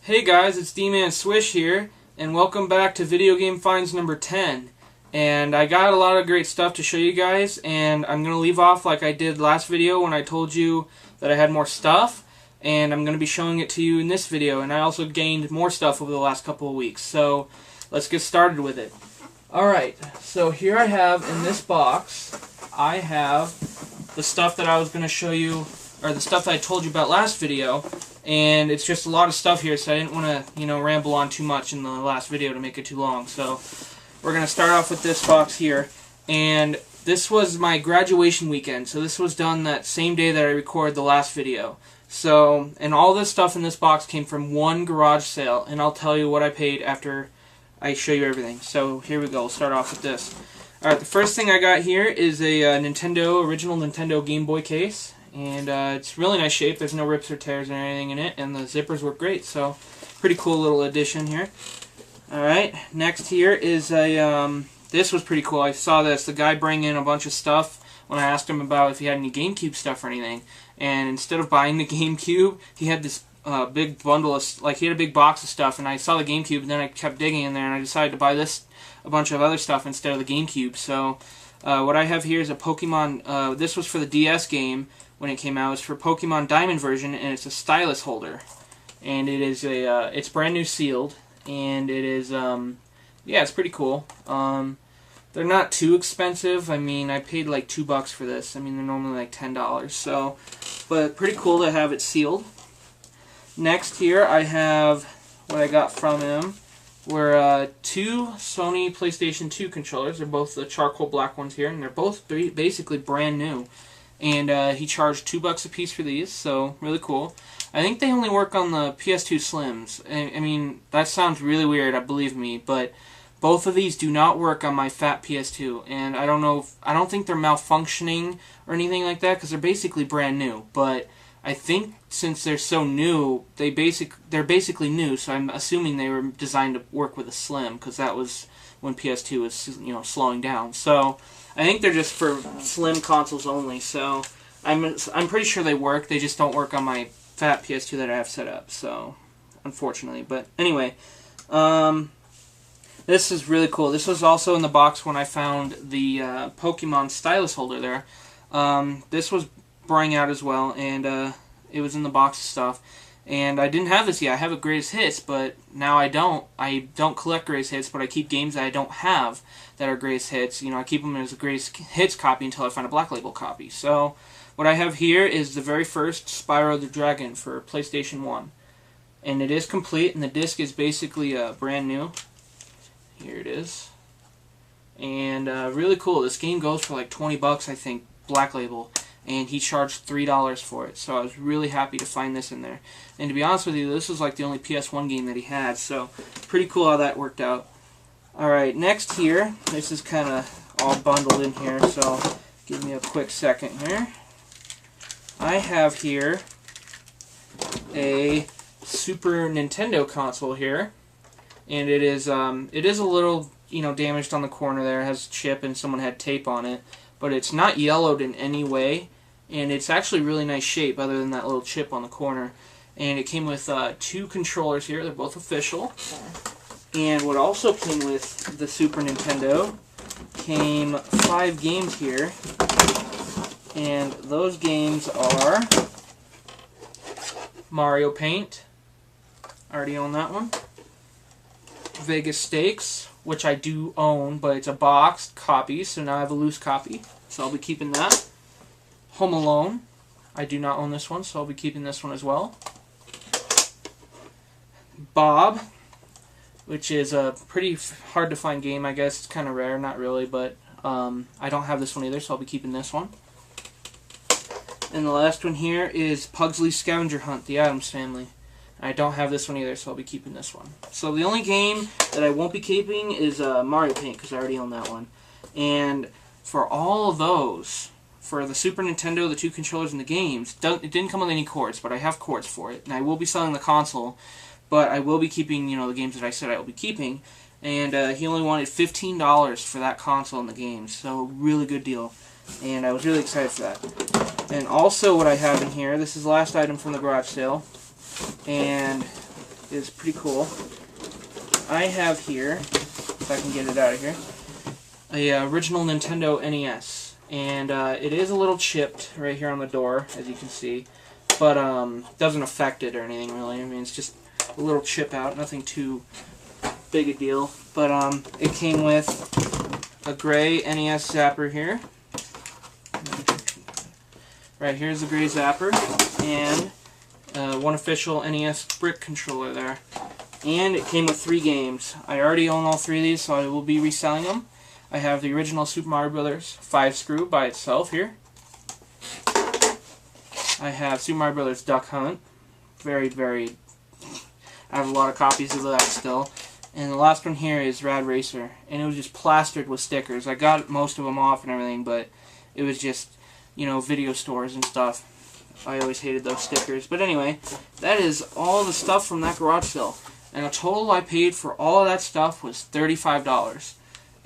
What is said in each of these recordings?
Hey guys, it's D-Man Swish here, and welcome back to Video Game Finds number 10. And I got a lot of great stuff to show you guys, and I'm going to leave off like I did last video when I told you that I had more stuff, and I'm going to be showing it to you in this video, and I also gained more stuff over the last couple of weeks. So, let's get started with it. Alright, so here I have in this box, I have the stuff that I was going to show you, or the stuff that I told you about last video. And it's just a lot of stuff here, so I didn't want to, ramble on too much in the last video to make it too long. So we're going to start off with this box here. And this was my graduation weekend, so this was done that same day that I recorded the last video. So, and all this stuff in this box came from one garage sale, and I'll tell you what I paid after I show you everything. So here we go, we'll start off with this. Alright, the first thing I got here is a original Nintendo Game Boy case. And it's really nice shape. There's no rips or tears or anything in it, and the zippers work great. So, pretty cool little addition here. Alright, next here is a, this was pretty cool. I saw this. The guy bring in a bunch of stuff when I asked him about if he had any GameCube stuff or anything. And instead of buying the GameCube, he had this big bundle of, he had a big box of stuff, and I saw the GameCube, and then I kept digging in there, and I decided to buy a bunch of other stuff instead of the GameCube. So, what I have here is a Pokemon, this was for the DS game. When it came out, it's for Pokemon Diamond version, and it's a stylus holder, and it is a it's brand new sealed, and it is yeah, it's pretty cool. They're not too expensive. I mean, I paid like $2 for this. I mean, they're normally like $10, so but pretty cool to have it sealed. Next here, I have what I got from him were two Sony PlayStation 2 controllers. They're both the charcoal black ones here, and they're both basically brand new. And he charged $2 a piece for these, so really cool. I think they only work on the PS2 Slims. I mean, that sounds really weird, believe me, but both of these do not work on my fat PS2. And I don't think they're malfunctioning or anything like that, because they're basically brand new. But I think since they're so new, they're basically new, so I'm assuming they were designed to work with a Slim, because that was when PS2 was slowing down. So I think they're just for slim consoles only, so I'm pretty sure they work. They just don't work on my fat PS2 that I have set up, so unfortunately. But anyway, this is really cool. This was also in the box when I found the Pokemon stylus holder there. This was brought out as well, and it was in the box of stuff. And I didn't have this yet. I have a greatest hits, but now I don't. I don't collect greatest hits, but I keep games that I don't have that are greatest hits. I keep them as a greatest hits copy until I find a Black Label copy. So what I have here is the very first Spyro the Dragon for PlayStation 1. And it is complete, and the disc is basically brand new. Here it is. And really cool. This game goes for like $20, I think, Black Label. And he charged $3 for it, so I was really happy to find this in there. And to be honest with you, this was like the only PS1 game that he had, so pretty cool how that worked out. Alright, next here, this is kind of all bundled in here, so give me a quick second here. I have here a Super Nintendo console here, and it is a little, damaged on the corner there. It has a chip and someone had tape on it, but it's not yellowed in any way. And it's actually really nice shape other than that little chip on the corner. And it came with two controllers here. They're both official. And what also came with the Super Nintendo came 5 games here. And those games are Mario Paint. I already own that one. Vegas Stakes, which I do own, but it's a boxed copy, so now I have a loose copy. So I'll be keeping that. Home Alone. I do not own this one, so I'll be keeping this one as well. Bob, which is a pretty hard to find game, I guess. It's kind of rare, not really, but I don't have this one either, so I'll be keeping this one. And the last one here is Pugsley's Scavenger Hunt, The Addams Family. I don't have this one either, so I'll be keeping this one. So the only game that I won't be keeping is Mario Paint, because I already own that one. And for all of those, for the Super Nintendo, the 2 controllers, and the games, it didn't come with any cords, but I have cords for it. And I will be selling the console, but I will be keeping, the games that I said I will be keeping. And he only wanted $15 for that console and the games, so really good deal. And I was really excited for that. And also what I have in here, this is the last item from the garage sale, and is pretty cool. I have here, if I can get it out of here, a original Nintendo NES, and it is a little chipped right here on the door, as you can see, but doesn't affect it or anything really. I mean, it's just a little chip out, nothing too big a deal. But it came with a gray NES zapper here. Right here's the gray zapper, and one official NES brick controller there. And it came with 3 games. I already own all 3 of these, so I will be reselling them. I have the original Super Mario Bros. 5-screw by itself here. I have Super Mario Bros. Duck Hunt. Very, very... I have a lot of copies of that still. And the last one here is Rad Racer. And it was just plastered with stickers. I got most of them off and everything, but it was just, you know, video stores and stuff. I always hated those stickers. But anyway, that is all the stuff from that garage sale. And the total I paid for all of that stuff was $35.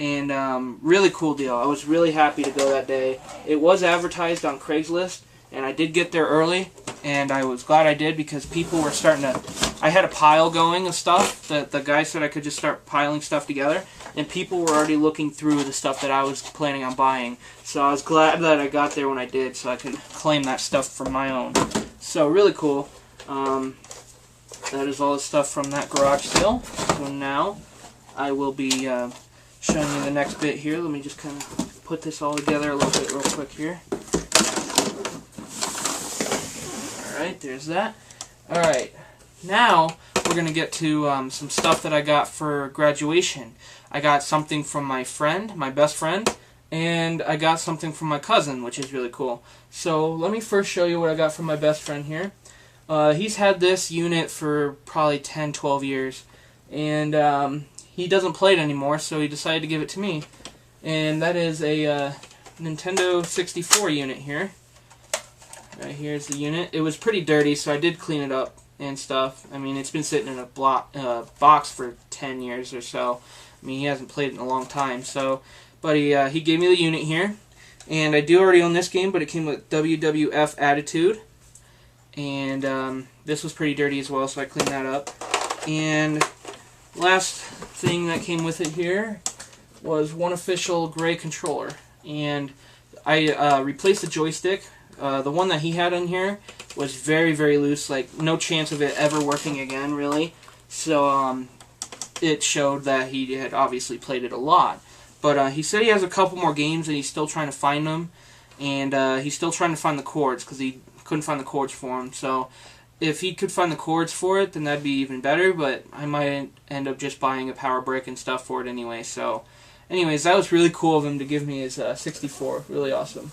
And really cool deal. I was really happy to go that day. It was advertised on Craigslist, and I did get there early, and I was glad I did because people were starting to... I had a pile going of stuff that the guy said I could just start piling stuff together, and people were already looking through the stuff that I was planning on buying. So I was glad that I got there when I did so I could claim that stuff for my own. So really cool. That is all the stuff from that garage sale. So now I will be showing you the next bit here. Let me just kind of put this all together a little bit real quick here. Alright, there's that. Alright, now we're going to get to some stuff that I got for graduation. I got something from my friend, my best friend, and I got something from my cousin, which is really cool. So let me first show you what I got from my best friend here. He's had this unit for probably 10, 12 years, and he doesn't play it anymore, so he decided to give it to me. And that is a Nintendo 64 unit here. Right here's the unit. It was pretty dirty, so I did clean it up and stuff. I mean, it's been sitting in a box for 10 years or so. I mean, he hasn't played it in a long time, so... But he gave me the unit here, and I do already own this game, but it came with WWF Attitude. And this was pretty dirty as well, so I cleaned that up. And last thing that came with it here was one official gray controller. And I replaced the joystick. The one that he had in here was very, very loose, like no chance of it ever working again, really. So it showed that he had obviously played it a lot. But he said he has a couple more games and he's still trying to find them. And he's still trying to find the cords because he couldn't find the cords for him. So if he could find the cords for it, then that'd be even better. But I might end up just buying a power brick and stuff for it anyway. So anyways, that was really cool of him to give me his 64. Really awesome.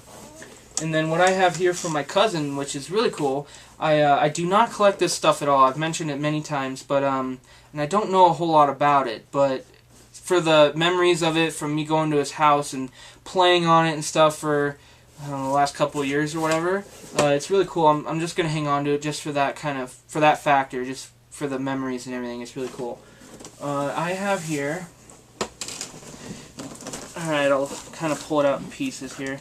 And then what I have here from my cousin, which is really cool, I do not collect this stuff at all. I've mentioned it many times, but and I don't know a whole lot about it, but for the memories of it from me going to his house and playing on it and stuff for, I don't know, the last couple of years or whatever, it's really cool. I'm just going to hang on to it just for that kind of, for that factor, just for the memories and everything. It's really cool. I have here, alright, I'll kind of pull it out in pieces here.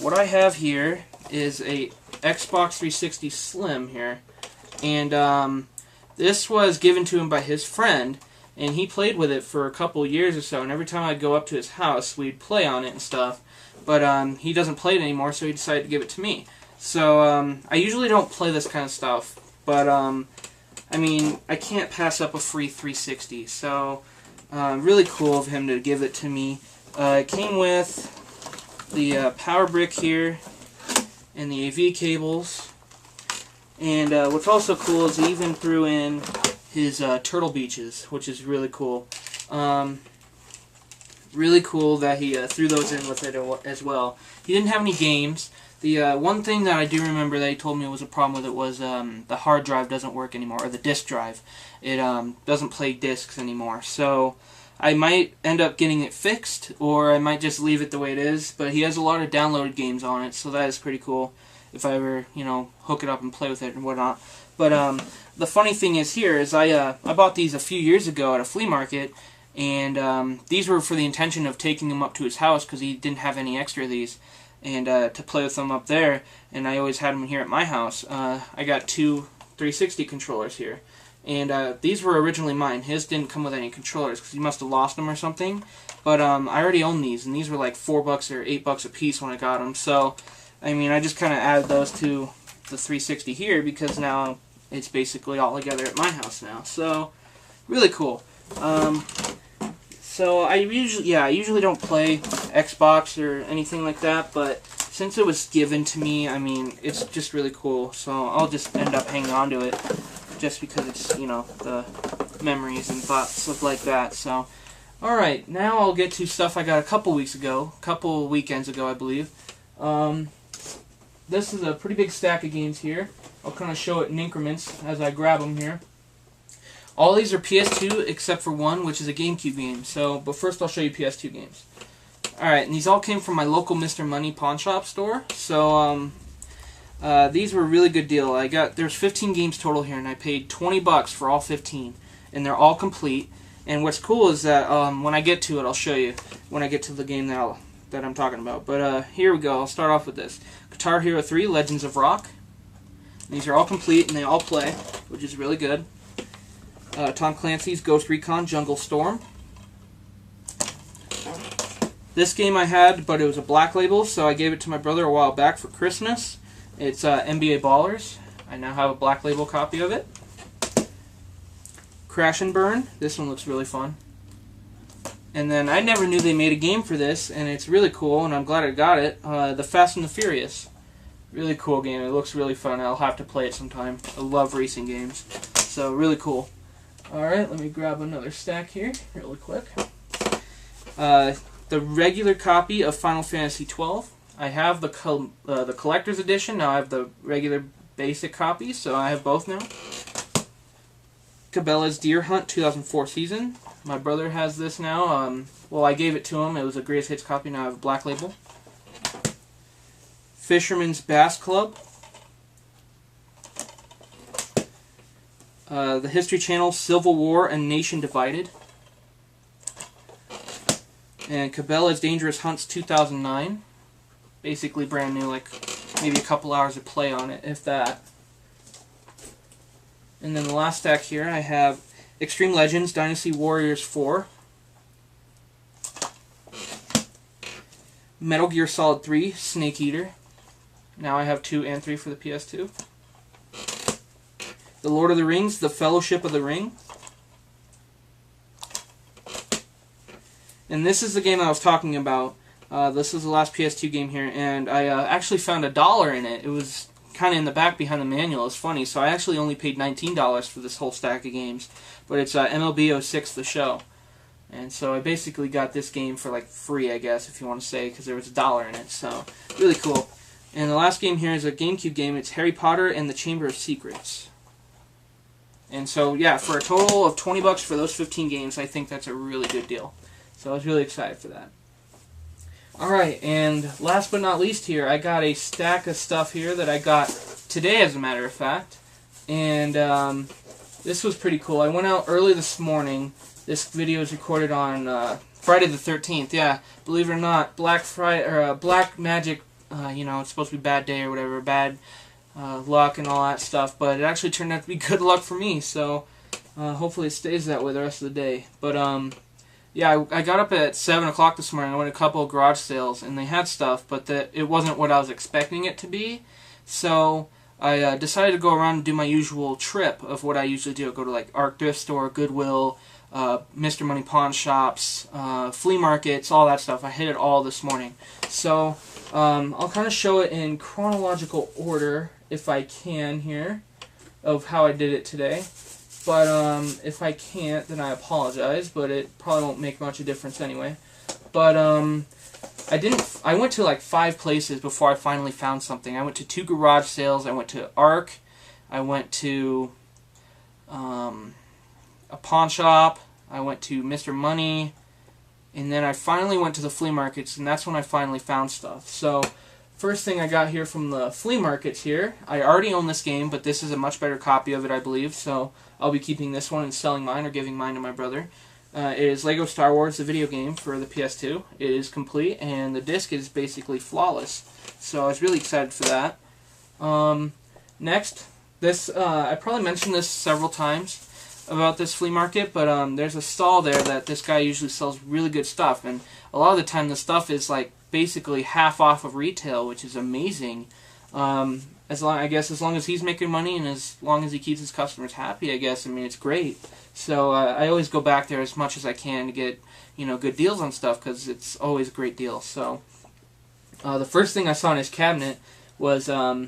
What I have here is a Xbox 360 Slim here, and this was given to him by his friend, and he played with it for a couple of years or so, and every time I'd go up to his house, we'd play on it and stuff, but he doesn't play it anymore, so he decided to give it to me. So I usually don't play this kind of stuff, but I mean, I can't pass up a free 360, so really cool of him to give it to me. It came with the power brick here and the AV cables, and what's also cool is he even threw in his Turtle Beaches, which is really cool. Really cool that he threw those in with it as well. He didn't have any games. The one thing that I do remember that he told me was a problem with it was the hard drive doesn't work anymore, or the disk drive. It doesn't play discs anymore. So I might end up getting it fixed, or I might just leave it the way it is. But he has a lot of downloaded games on it, so that is pretty cool if I ever, you know, hook it up and play with it and whatnot. But the funny thing is here is I bought these a few years ago at a flea market, and these were for the intention of taking them up to his house because he didn't have any extra of these, and to play with them up there, and I always had them here at my house. I got two 360 controllers here, And these were originally mine. His didn't come with any controllers because he must have lost them or something. But I already own these, and these were like $4 or $8 a piece when I got them. So, I mean, I just kind of added those to the 360 here because now it's basically all together at my house now. So, really cool. So I usually don't play Xbox or anything like that, but since it was given to me, I mean, it's just really cool. So I'll just end up hanging on to it just because it's, you know, the memories and thoughts, stuff like that. So, alright, now I'll get to stuff I got a couple weekends ago, I believe. This is a pretty big stack of games here. I'll kind of show it in increments as I grab them here. All these are PS2 except for one, which is a GameCube game. So, but first I'll show you PS2 games. Alright, and these all came from my local Mr. Money pawn shop store. So, these were a really good deal. There's 15 games total here, and I paid $20 for all 15. And they're all complete. And what's cool is that when I get to it, I'll show you when I get to the game that I'm talking about. But here we go. I'll start off with this. Guitar Hero 3, Legends of Rock. These are all complete, and they all play, which is really good. Tom Clancy's Ghost Recon Jungle Storm. This game I had, but it was a black label, so I gave it to my brother a while back for Christmas. It's NBA Ballers. I now have a black label copy of it. Crash and Burn. This one looks really fun. And then I never knew they made a game for this, and it's really cool, and I'm glad I got it. The Fast and the Furious. Really cool game. It looks really fun. I'll have to play it sometime. I love racing games. So, really cool. Alright, let me grab another stack here really quick. The regular copy of Final Fantasy XII. I have the collector's edition. Now I have the regular basic copy, so I have both now. Cabela's Deer Hunt 2004 season. My brother has this now. Well, I gave it to him. It was a greatest hits copy. Now I have a black label. Fisherman's Bass Club. The History Channel, Civil War and Nation Divided. And Cabela's Dangerous Hunts 2009. Basically brand new, like maybe a couple hours of play on it, if that. And then the last stack here, I have Extreme Legends Dynasty Warriors 4. Metal Gear Solid 3 Snake Eater. Now I have 2 and 3 for the PS2. The Lord of the Rings, The Fellowship of the Ring. And this is the game I was talking about. This is the last PS2 game here, and I actually found $1 in it. It was kind of in the back behind the manual. It's funny, so I actually only paid $19 for this whole stack of games. But it's MLB 06 The Show. And so I basically got this game for like free, I guess, if you want to say, because there was $1 in it. So, really cool. And the last game here is a GameCube game. It's Harry Potter and the Chamber of Secrets. And so, yeah, for a total of $20 for those 15 games, I think that's a really good deal. So I was really excited for that. Alright, and last but not least here, I got a stack of stuff here that I got today, as a matter of fact. And this was pretty cool. I went out early this morning. This video is recorded on Friday the 13th. Yeah, believe it or not, Black Friday, or Black Magic, you know, it's supposed to be bad day or whatever, bad luck and all that stuff, but it actually turned out to be good luck for me, so hopefully it stays that way the rest of the day. But yeah, I got up at 7 o'clock this morning. I went to a couple of garage sales, and they had stuff, but it wasn't what I was expecting it to be. So I decided to go around and do my usual trip of what I usually do. I go to like Arc Thrift Store, Goodwill, Mr. Money pawn shops, flea markets, all that stuff. I hit it all this morning. So I'll kind of show it in chronological order, if I can here, of how I did it today. But if I can't, then I apologize, but it probably won't make much of a difference anyway. But I went to like 5 places before I finally found something. I went to 2 garage sales, I went to Arc, I went to a pawn shop, I went to Mr. Money, and then I finally went to the flea markets, and that's when I finally found stuff. So, first thing I got here from the flea markets here, I already own this game, but this is a much better copy of it, I believe, so I'll be keeping this one and selling mine or giving mine to my brother. It is Lego Star Wars, the video game for the PS2. It is complete, and the disc is basically flawless, so I was really excited for that. Next, this I probably mentioned this several times, about this flea market, but there's a stall there that this guy usually sells really good stuff, and a lot of the time the stuff is like basically half off of retail, which is amazing. I guess as long as he's making money and as long as he keeps his customers happy, I guess. I mean, it's great. So I always go back there as much as I can to get, you know, good deals on stuff, because it's always a great deal. So the first thing I saw in his cabinet was I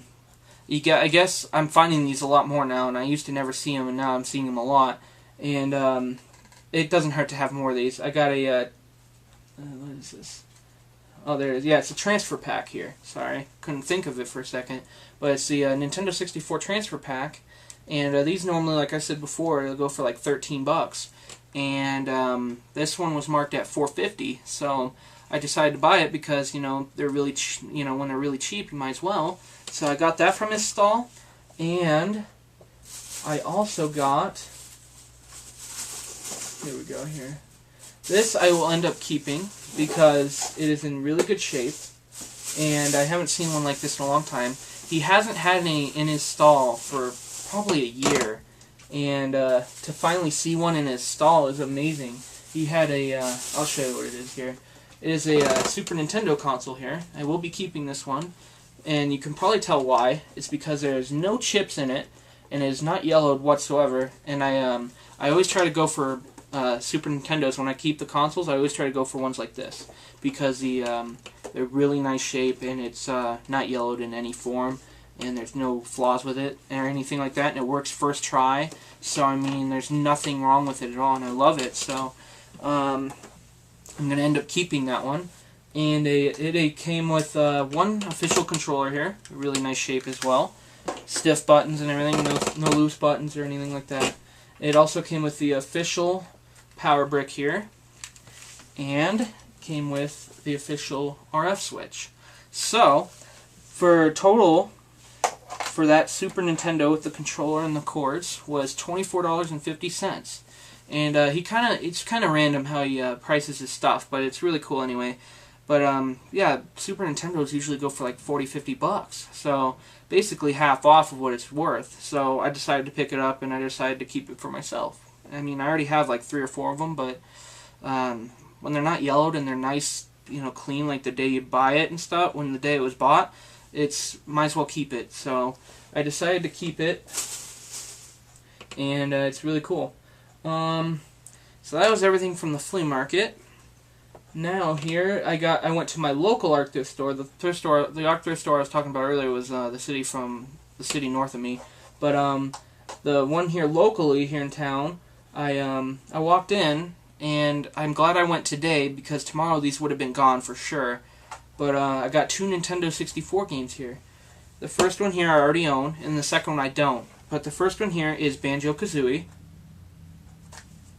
guess I'm finding these a lot more now, and I used to never see them, and now I'm seeing them a lot. And it doesn't hurt to have more of these. I got a what is this? Oh, there it is. Yeah, it's a transfer pack here. Sorry, couldn't think of it for a second. But it's the Nintendo 64 transfer pack. And these normally, like I said before, they'll go for like $13. And this one was marked at $4.50. So I decided to buy it because, you know, they're really, when they're really cheap, you might as well. So I got that from his stall. And I also got, here we go here. This I will end up keeping because it is in really good shape, and I haven't seen one like this in a long time. He hasn't had any in his stall for probably a year, and to finally see one in his stall is amazing. He had a, I'll show you what it is here. It is a Super Nintendo console here. I will be keeping this one, and you can probably tell why. It's because there's no chips in it, and it is not yellowed whatsoever, and I always try to go for Super Nintendos. When I keep the consoles, I always try to go for ones like this because they're really nice shape, and it's not yellowed in any form, and there's no flaws with it or anything like that, and it works first try. So I mean, there's nothing wrong with it at all, and I love it. So I'm gonna end up keeping that one. And it came with one official controller here, a really nice shape as well, stiff buttons and everything, no loose buttons or anything like that. It also came with the official power brick here, and came with the official RF switch. So, for total, for that Super Nintendo with the controller and the cords, was $24.50. And it's kind of random how he prices his stuff, but it's really cool anyway. But yeah, Super Nintendos usually go for like $40-50, so basically half off of what it's worth. So I decided to pick it up, and I decided to keep it for myself. I mean, I already have like 3 or 4 of them, but when they're not yellowed and they're nice, you know, clean, like the day you buy it and stuff, when the day it was bought, it's might as well keep it. So I decided to keep it, and it's really cool. So that was everything from the flea market. Now here I went to my local art thrift store. The art thrift store I was talking about earlier was the city north of me. But the one here locally here in town, I walked in, and I'm glad I went today because tomorrow these would have been gone for sure. But I got 2 Nintendo 64 games here. The first one here I already own, and the second one I don't. But the first one here is Banjo-Kazooie,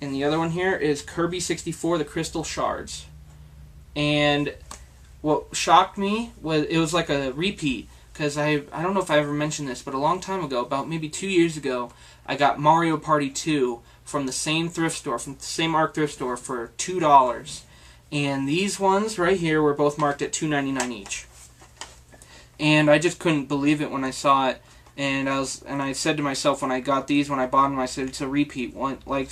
and the other one here is Kirby 64: The Crystal Shards. And what shocked me was it was like a repeat, because I don't know if I ever mentioned this, but a long time ago, about maybe 2 years ago, I got Mario Party 2 from the same thrift store, from the same art thrift store, for $2. And these ones right here were both marked at $2.99 each. And I just couldn't believe it when I saw it. And I said to myself when I got these, when I bought them, I said it's a repeat,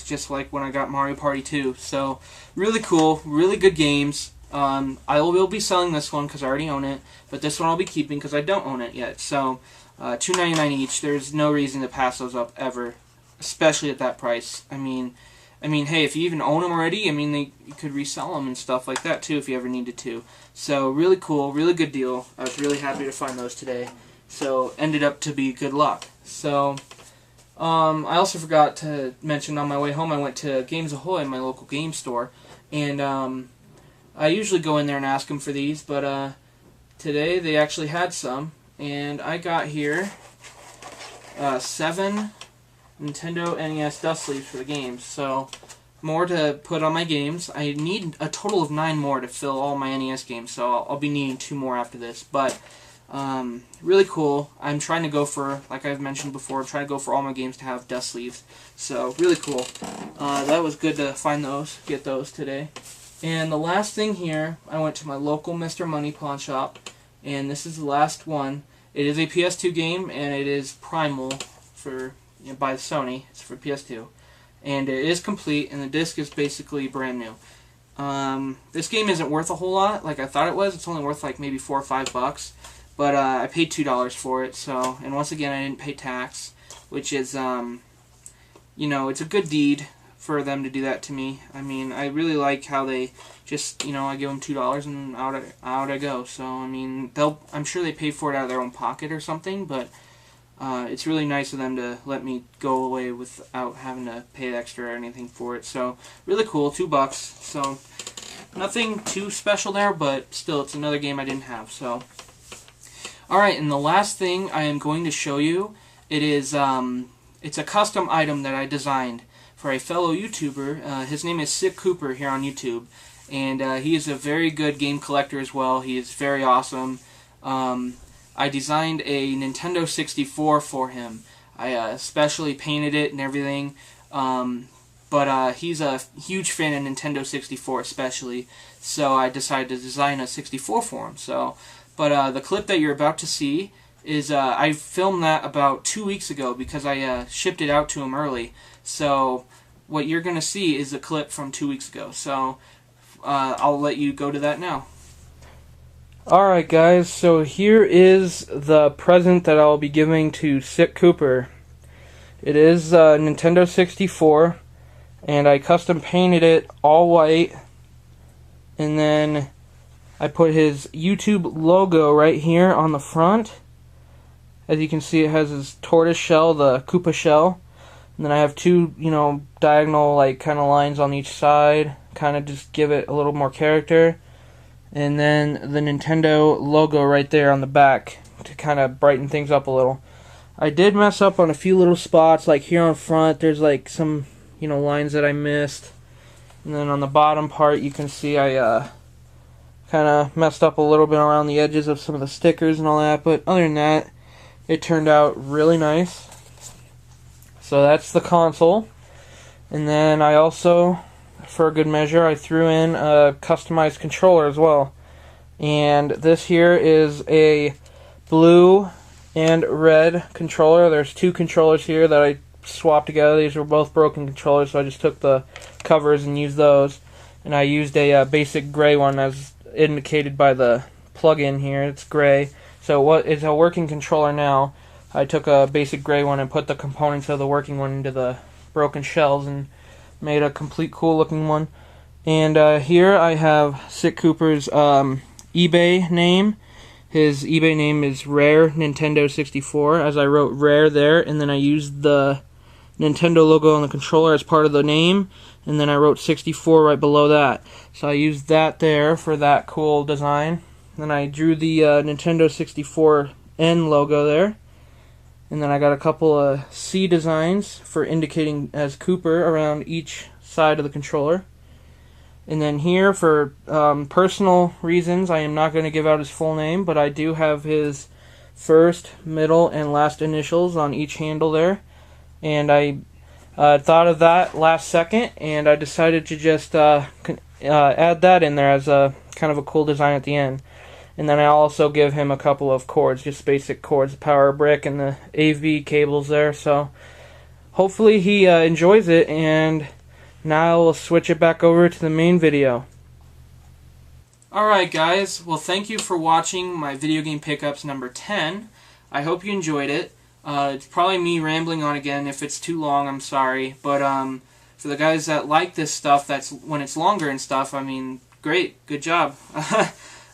just like when I got Mario Party 2. So really cool, really good games. I will be selling this one because I already own it, but this one I'll be keeping because I don't own it yet. So $2.99 each. There's no reason to pass those up ever, especially at that price. I mean, hey, if you even own them already, I mean, you could resell them and stuff like that too if you ever needed to. So really cool, really good deal. I was really happy to find those today. So ended up to be good luck. So I also forgot to mention on my way home I went to Games Ahoy, my local game store, and I usually go in there and ask them for these, but today they actually had some, and I got here 7 Nintendo NES dust sleeves for the games. So more to put on my games. I need a total of 9 more to fill all my NES games, so I'll be needing 2 more after this. But really cool. I'm trying to go for, like I've mentioned before, trying to go for all my games to have dust sleeves. So really cool. That was good to find those, get those today. And the last thing here, I went to my local Mr. Money pawn shop, and this is the last one. It is a PS2 game, and it is Primal by Sony. It's for PS2. and it is complete, and the disc is basically brand new. This game isn't worth a whole lot like I thought it was. It's only worth like maybe $4 or $5, but I paid $2 for it. So, and once again, I didn't pay tax, which is you know, it's a good deed for them to do that to me. I mean, I really like how they just, you know, I give them $2 and out I go. So, I mean, I'm sure they pay for it out of their own pocket or something, but it's really nice of them to let me go away without having to pay extra or anything for it. So, really cool, $2. So, nothing too special there, but still, it's another game I didn't have. So, alright, and the last thing I am going to show you, it is, it's a custom item that I designed for a fellow YouTuber. His name is Siccooper here on YouTube, and he is a very good game collector as well. He is very awesome. I designed a Nintendo 64 for him. I especially painted it and everything, but he's a huge fan of Nintendo 64 especially, so I decided to design a 64 for him. So, but the clip that you're about to see is I filmed that about 2 weeks ago because I shipped it out to him early. So what you're going to see is a clip from 2 weeks ago. So I'll let you go to that now. Alright guys, so here is the present that I'll be giving to Siccooper. It is Nintendo 64, and I custom painted it all white, and then I put his YouTube logo right here on the front. As you can see, it has his tortoise shell, the Koopa shell. And then I have two, you know, diagonal, like, kind of lines on each side. Kind of just give it a little more character. And then the Nintendo logo right there on the back to kind of brighten things up a little. I did mess up on a few little spots, like here on front, there's like some, you know, lines that I missed. And then on the bottom part, you can see I kind of messed up a little bit around the edges of some of the stickers and all that. But other than that, it turned out really nice. So that's the console. And then I also, for a good measure, I threw in a customized controller as well. And this here is a blue and red controller. There's two controllers here that I swapped together. These were both broken controllers, so I just took the covers and used those. And I used a basic gray one as indicated by the plug-in here. It's gray. So what is a working controller now. I took a basic gray one and put the components of the working one into the broken shells and made a complete cool looking one. And here I have Siccooper's eBay name. His eBay name is Rare Nintendo 64, as I wrote Rare there, and then I used the Nintendo logo on the controller as part of the name, and then I wrote 64 right below that. So I used that there for that cool design. Then I drew the Nintendo 64 N logo there. And then I got a couple of C designs for indicating as Cooper around each side of the controller. And then here, for personal reasons, I am not going to give out his full name, but I do have his first, middle, and last initials on each handle there. And I thought of that last second, and I decided to just add that in there as a kind of a cool design at the end. And then I also give him a couple of cords, just basic cords, the power brick and the AV cables there. So hopefully he enjoys it, and now we'll switch it back over to the main video. Alright guys, well thank you for watching my video game pickups number 10. I hope you enjoyed it. It's probably me rambling on again. If it's too long, I'm sorry. But for the guys that like this stuff, that's when it's longer and stuff, I mean, great, good job.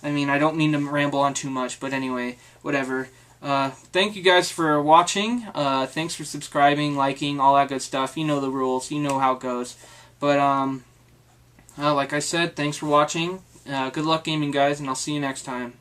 I mean, I don't mean to ramble on too much, but anyway, whatever. Thank you guys for watching. Thanks for subscribing, liking, all that good stuff. You know the rules. You know how it goes. But, like I said, thanks for watching. Good luck gaming, guys, and I'll see you next time.